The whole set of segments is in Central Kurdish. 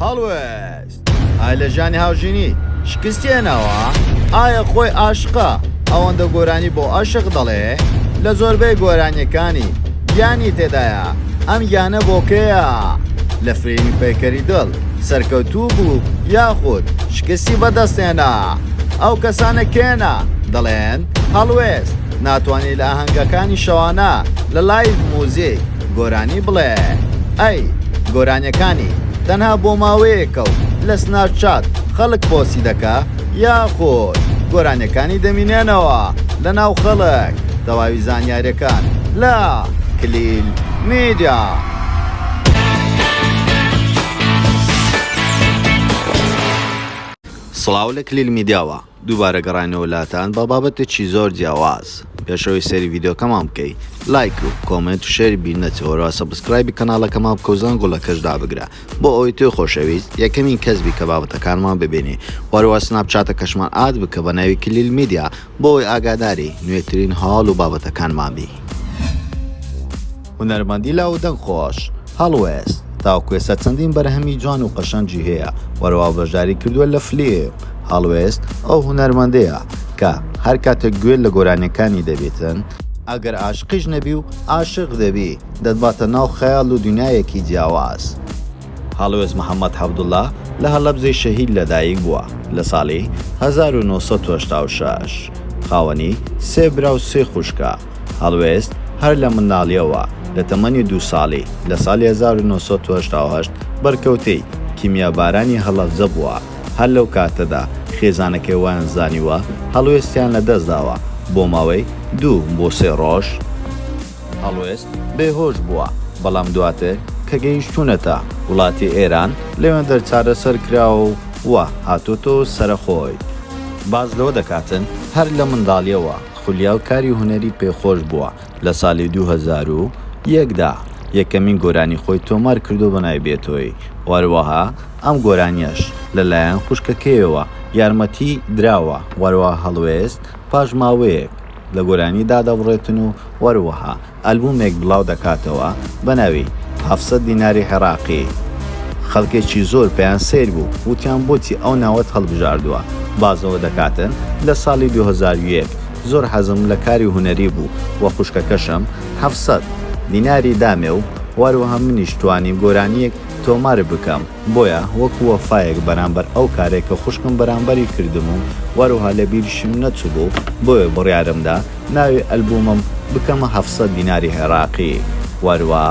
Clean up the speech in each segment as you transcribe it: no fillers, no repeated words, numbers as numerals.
هەڵوێست ئای لە ژانی هاوژینی شکستێنەوە ئایا خۆی عاشقە ئەوەندە گۆرانی بۆ عاشق دەڵێ لە زۆربەی گۆرانیەکانی گیانی تێدایە ئەم گیانە بۆ کێیە لە فرێمی پەیکەری دڵ سەرکەوتوو بوو یاخود شکستی بەدەستێنە ئەو کەسانە کێنە دەڵێن هەڵوێست ناتوانێت لە ئاهەنگەکانی شەوانە لە لایڤ موزیک گۆرانی بڵێ ئەی گۆرانیەکانی تەنها بۆ ماوەیەکە و لە سناپچات خەڵک پۆسی دەکا یاخۆت گۆرانیەکانی دەمینێنەوە لە ناو خەڵک تەواوی زانیاریەکان لە کلیل میدیا. سڵاو لە کلیل میدیاوە دووبارە گەڕانەوە لاتان بە بابەتێکی زۆر جیاواز. پێشەوەی سەری ڤیدیۆکەمان بکەی لایک و کۆمنت و شێر بینەتەوە سەبسکرایبی کەناڵەکەمان بکە و زەنگۆ لە کەشدا بگرە بۆ ئەوەی توی خۆشەویست یەکەمین کەسبی کە بابەتەکانمان ببینێ وەروە سناپچاتە کەشمان ئاد بکە بە ناوی کلیل میدیا بۆ ئەوەی ئاگاداری نوێترین هاڵ و بابەتەکانمان بی. هونەرمەندی لاودەنگ خۆش هەڵوێست تاوکوێسە چەندین بەرهەمی جوان و قەشەنجی هەیە وەروە بەشداری کردووە لە فلیم. هەڵوێست ئەو هونەرمەندەیە کە هەر کاتێک گوێ لە گۆرانیەکانی دەبێتن ئەگەر عاشقیش نەبی و عاشق دەبی دەتباتە ناو خەیاڵ و دنیایەکی جیاواز. هەڵوێست محەممەد عەبدوڵڵا لە هەڵەبجەی شەهید لەدایک بووە لە ساڵی 1986 خاوەنی 3 برا و 3 خوشکە. هەڵوێست هەر لە منداڵیەوە لە تەمەنی 2 ساڵی لە ساڵی 1988 بەرکەوتەی کیمیابارانی هەڵەبجە بووە. هەر لەو کاتەدا خێزانەکەی وایان زانیوە هەڵوێستیان لە دەستداوە بۆ ماوەی 2 بۆ 3 ڕۆژ. هەڵوێست بێهۆش بووە بەڵام دواتر کە گەیشتوونەتە وڵاتی ئێران لەوێن دەرچارەسەر کراوە و وە هاتوۆتەوە سەرخۆی. باز لەوە دەکاتن هەر لە منداڵیەوە خولیا و کاری هونەری پێخۆش بووە. لە ساڵی 2001دا یەکەمین گۆرانی خۆی تۆمار کردو بە نایبێتەوەی وەروەها ئەم گۆرانیەش لەلایەن خوشکەکەیەوە یارمەتی دراوە. وەروە هەڵوێست پاش ماوەیەک لە گۆرانی دادەبڕێتن و وەروەها ئەلبومێک بڵاو دەکاتەوە بە ناوی 700 دیناری عێراقی. خەڵکێکی زۆر پێیان سیر بوو وتیان بۆچی ئەو ناوەت هەڵبژاردووە. بازەوە دەکاتن لە ساڵی 2001 زۆر حەزم لە کاری هونەری بوو وە خوشکەکەشم 700 دیناری دامێ و وەروەها منیش توانیم گۆرانیەک تۆمار بکەم بۆیە وەکو وەفایەک بەرامبەر ئەو کارێکە خوشکم بەرامبەری کردم و وەروها لە بیرشم نەچوو بوو بۆیە بڕیارمدا ناوی ئەلبومم بکەمە 700 دیناری عێراقی. وەروە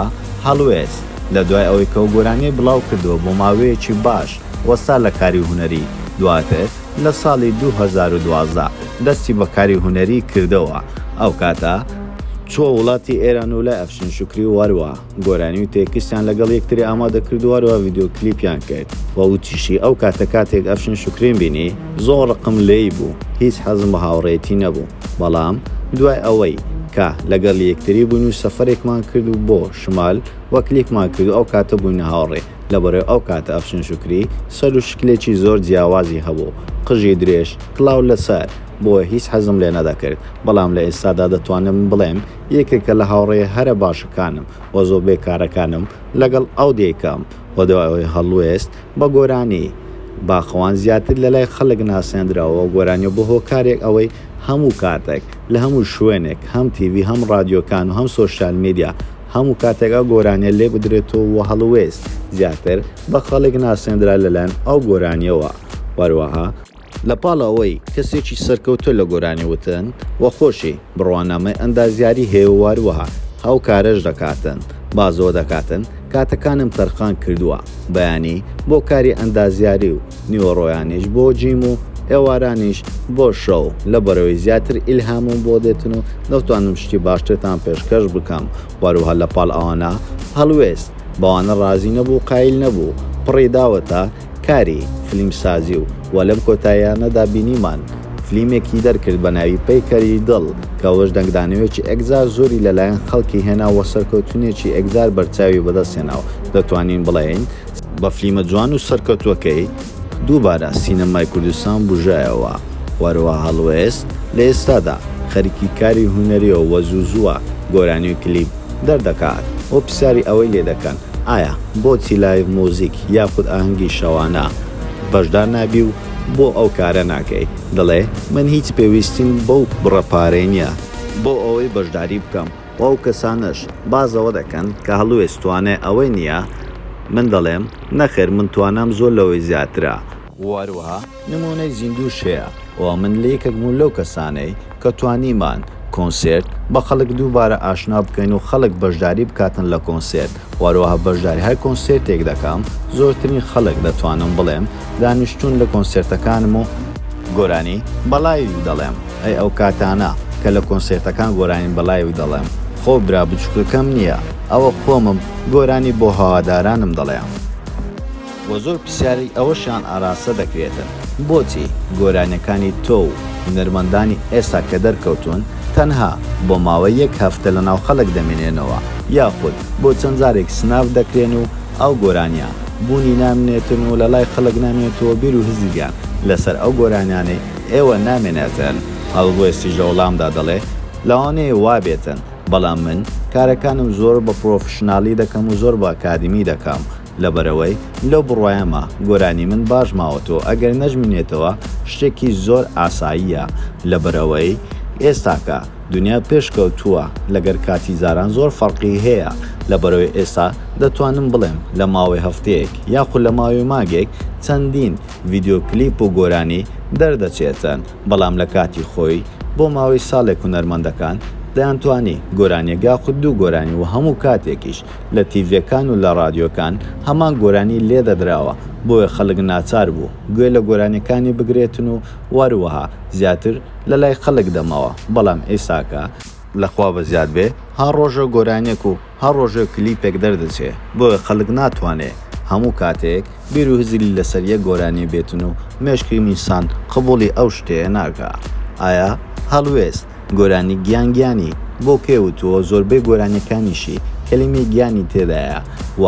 هەڵوێست لە دوای ئەوەی کە گۆرانی بڵاو کردووە بۆ ماوەیەکی باش وەستا لە کاری هونەری دواتر لە ساڵی 2012 دەستی بە کاری هونەری کردەوە. ئەو کاتە چۆ وڵاتی ئێران و لای ئەفشین شوکری وەروە گۆرانی و تێکستیان لەگەڵ یەکتری ئامادەکردووەوە ڤیدیۆ کلیپیان کرد وە وتیشی ئەو کاتێک ئەفشین شوکرین بینی زۆر ڕقم لێی بوو هیچ حەزم بە هاوڕێتی نەبوو. بەڵام دوای ئەوەی کە لەگەڵ یەکتری بوون و سەفەرێکمان کرد و بۆ شمال وە کلیپمان کرد و ئەو کاتە بووینە هاوڕێ لەبەرەوەی ئەو کاتە ئەفشین شوکری سەر و شکلێکی زۆر جیاوازی هەبوو قژی درێژ کڵاو لەسەر بۆ هیچ حەزم لێ نەدەکرد. بەڵام لە ئێستادا دەتوانم بڵێم یەکێکە لە هاوڕێ هەرە باشەکانم وە زۆر بێکارەکانم لەگەڵ ئەو دێکەم وە دوایەوەی هەڵوێست بە گۆرانی باخەوان زیاتر لە لای خەڵک ناسێنراوە و گۆرانی بۆ هۆکارێک ئەوەی هەموو کاتێک لە هەموو شوێنێک هەم تیڤی هەم رادیۆکان و هەم سۆشیال میدیا هەموو کاتێکە گۆرانیە لێ بدرێتەوە و هەڵوێست زیاتر بە خەڵک ناسێنرا لەلایەن ئەو گۆرانیەوە. وەروەها لە پاڵەوەی کەسێکی سەرکەوتۆ لە گۆرانی وتن وە خۆشی بڕوانامەی ئەندازیاری هەیە و وەروەها هەو کارەش دەکاتن. بازەوە دەکاتن کاتەکانم تەرخان کردووە بەیانی بۆ کاری ئەندازیاری و نیوەڕۆیانیش بۆ جیم و ئێوارانیش بۆ شەو لە بەرەوەی زیاتر ئیلهامم بۆ دێتن و دەتوانم شتی باشترتان پێشکەش بکەم. وەروها لە پاڵ ئەوانە هەڵوێست بەوانە ڕازی نەبوو قایل نەبوو پڕی داوەتە کاری فلیمسازی و وە لەم کۆتاییانەدا بینیمان فلیمێکی دەرکرد بە ناوی پەیکەری دڵ کە ئەوەش دەنگدانەوەیەکی ئەگزار زۆری لەلایەن خەڵکی هێناوە سەرکەوتونێکی ئەگزار بەرچاوی بەدەستێناوە. دەتوانین بڵێین بە فلیمە جوان و سەرکەوتوەکەی دووبارە سینەمای کوردستان بژایەوە. وەروە هەڵوێست لە ئێستادا خەریکی کاری هونەریەوە وە زووزووە گۆرانی و کلیپ دەردەکات و پرسیاری ئەوەی لێ دەکەن ئایا بۆچی لایڤ مۆزیک یاخود ئاهەنگی شەوانە بەشدار نابی و بۆ ئەو کارە ناکەی؟ دەڵێ من هیچ پێویستیم بەو بڕەپارەی نییە بۆ ئەوەی بەشداری بکەم و ئەو کەسانش بازەوە دەکەن کە هەڵوێستوانێ ئەوەی نییە من دەڵێم نەخێر من توانام زۆر لەوەی زیاترە. واروها نمونەی زیندوو شەیە و من لە یەکێکمون لەو کەسانەی کە توانیمان کۆنسرت بە خەڵک دووبارە ئاشنا بکەین و خەڵک بەشداری بکاتن لە کۆنسرت. واروها بەشداری هەر کۆنسرتێک دەکەم زۆرترین خەڵک دەتوانم بڵێم دانیشتون لە کۆنسرتەکانم و گۆرانی بەڵاوی دەڵێم ئەی ئەو کاتانە کە لە کۆنسرتەکان گۆرانی بەڵاوی دەڵێم خۆ برا بچووکەکەم نییە ئەوە خۆمم گۆرانی بۆ هەوادارانم دەڵێم. وە زۆر پرسیاری ئەوەشیان ئاراسە دەکرێتن بۆچی گۆرانەکانی تۆ و هونەرمەندانی ئێستا کە دەرکەوتون تەنها بۆ ماوەی یەک هەفتە لە ناو خەڵک دەمێنێنەوە یاخود بۆ چەند جارێک سناف دەکرێن و ئەو گۆرانیان بوونی نامێنێتن و لە لای خەڵک نامێنێتەوە بیر و هزیگیان لەسەر ئەو گۆرانیانەی ئێوە نامێنێتن. هەڵبوێستی ژەوڵامدا دەڵێ لەوانەیە وابێتن بەڵام من کارەکانم زۆر بە پرۆفشناڵی دەکەم و زۆر بە ئاکادمی دەکەم لەبەرەوەی لەو بڕواایەمە گۆرانی من باش ماوەتەوە ئەگەر نەژمینێتەوە شتێکی زۆر ئاساییە لەبەرەوەی ئێستاکە دنیا پێشکەوتووە لەگەر کاتی زاران زۆر فەرقی هەیە لەبەرەوەی ئێستا دەتوانم بڵێم لە ماوەی هەفتەیەک یاخود لە ماوەی ماگێک چەندین ڤیدیۆ کلیپ و گۆرانی دەردەچێتن بەڵام لە کاتی خۆی بۆ ماوەی ساڵێک هونەرمەندەکان دەیانتوانی گۆرانیەگا خود دوو گۆرانی و هەموو کاتێکیش لە تیڤەکان و لە رادیۆکان هەمان گۆرانی لێدەدراوە بۆیە خەڵک ناچار بوو گوێ لە گۆرانەکانی بگرێتن و واروەها زیاتر لە لای خەڵک دەمەوە بەڵام ئێساکە لەخوا بە زیاد بێ هەر ڕۆژە گۆرانێک و هەر ڕۆژە کلیپێک دەردەچێ بۆیە خەڵک ناتوانێ هەموو کاتێک بیر و هزیلی لەسەر یەک گۆرانی بێتن و مێشکی میسان قبوڵی ئەو شتەیە ناکە. ئایا هەڵوێست گۆرانی گیانگیانی بۆ کێوتووە زۆربەی گۆرانەکانیشی کەلیمی گیانی تێدایە و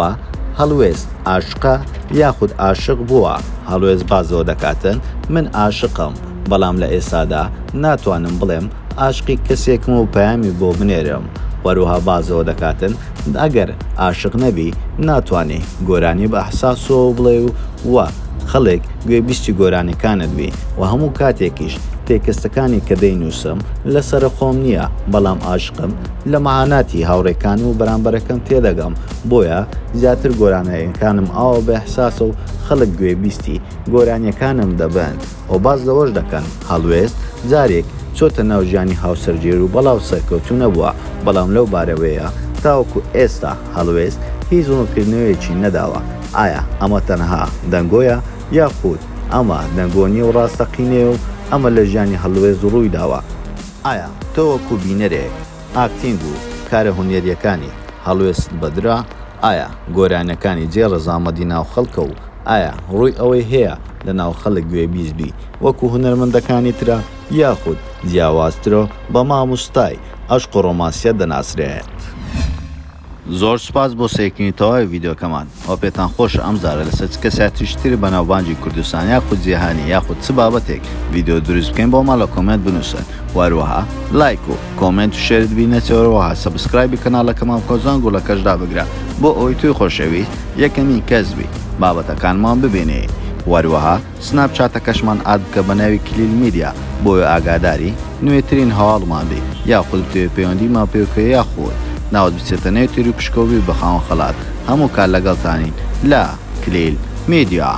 هەڵوێست عاشقە یاخود عاشق بووە. هەڵوێست بازەوە دەکاتن من عاشقم بەڵام لە ئێستادا ناتوانم بڵێم عاشقی کەسێکم و پەیامی بۆ بنێرم. وەروها بازەوە دەکاتن ئەگەر عاشق نەبی ناتوانێ گۆرانی بە ئەحساسەوە بڵێ و خەڵک گوێبیستی گۆرانەکانت بی و هەموو کاتێکیش تێکستەکانی کە دەینووسم لەسرە خۆم نییە بەڵام عاشقم لە مەعاناتی هاوڕێکان و بەرامبەرەکەم تێدەگەم بۆیە زیاتر گۆرانەکانم ئاوە بە ئەحساسە و خەڵک گوێبیستی گۆرانیەکانم دەبن و باز لەوەش دەکەن هەڵوێست جارێک چۆتە ناو ژیانی هاوسەرگیر و بەڵاو سەرکەوتو نەبووە بەڵام لەو بارەوەیە تاوەکو ئێستا هەڵوێست هیچ ڕوونکردنەوەیەکی نەداوە. ئایا ئەمە تەنها دەنگۆیە یاخود ئەمە دەنگۆنی و ڕاستەقینێ و ئەمە لە ژیانی هەڵوێست ڕووی داوە؟ ئایا تۆوەکو بینەرێک ئاکتینگ و کارە هونێریەکانی هەڵوێست بەدرا؟ ئایا گۆرانەکانی جێ ڕەزامەدی ناو خەڵکە و ئایا ڕووی ئەوەی هەیە لە ناو خەڵک گوێبیزبی وەکو هونەرمەندەکانی ترە یاخود جیاوازترۆ بە مامۆستای عەشق و ڕۆمانسیە دەناسرێت؟ زۆر سوپاس بۆ سێکنی تەواوی ڤیدیۆکەمان ئەو پێتان خۆشە ئەمزارە لەسەر چ کەساتریشتر بە ناوبانجی کوردستان یاخود جیهانی یاخود چ بابەتێک ڤیدیۆ دروست بکەین بۆ ماڵە کۆمنت بنووسن واروەها لایک و کۆمنت و شێرت بینەتەوەرەوەها سەبسکرایبی کەناڵەکەمان بکە و زەنگۆڵەکەشدا بگرە بۆ ئەوەی توی خۆشەویست یەکەمین کەس بی بابەتەکانمان ببینێ. واروەها سناپچاتەکەشمان ئاد بکە بە ناوی کلیل میدیا بۆیە ئاگاداری نوێترین هەواڵمان بێ یاخود توێ پەیوەندیمان پێوکە یاخود ناوت بچێتە نێو تێری پشکۆوی بەخاوەن خەڵات هەموو کار لەگەڵتانین لە کلیل میدیا.